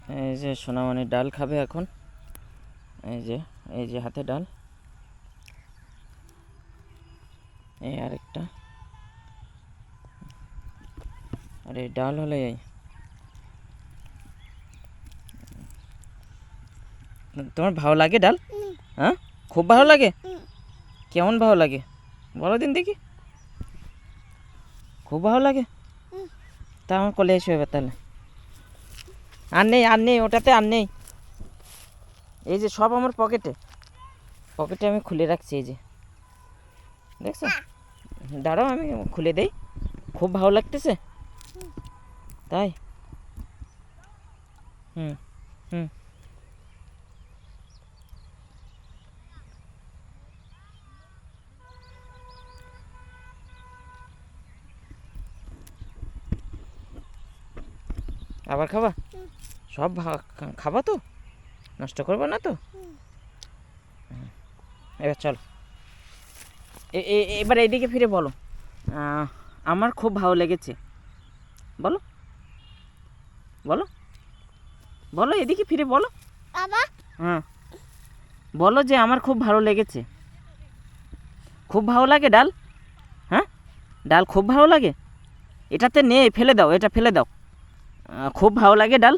এই যে সোনামণি ডাল খাবে এখন। এই যে হাতে ডাল, এই আরেকটা। আর এই ডাল হলে এই তোমার ভালো লাগে ডাল? হ্যাঁ, খুব ভালো লাগে। কেমন ভালো লাগে বলো দিন দেখি। খুব ভালো লাগে। তা আমার কোলে এসে এবার তাহলে। আর নেই ওটাতে, আর নেই। এই যে সব আমার পকেটে আমি খুলে রাখছি। এই যে দেখছো, দাঁড়াও আমি খুলে দেই। খুব ভালো লাগতেছে তাই। হুম হুম আবার খাবা? সব খাবা তো, নষ্ট করবো না তো? এবার চলো, এবার এইদিকে ফিরে বলো। আমার খুব ভালো লেগেছে বলো, বলো বলো, এদিকে ফিরে বলো। হ্যাঁ, বলো যে আমার খুব ভালো লেগেছে। খুব ভালো লাগে ডাল? হ্যাঁ, ডাল খুব ভালো লাগে। এটাতে নেই, ফেলে দাও, এটা ফেলে দাও। খুব ভালো লাগে ডাল।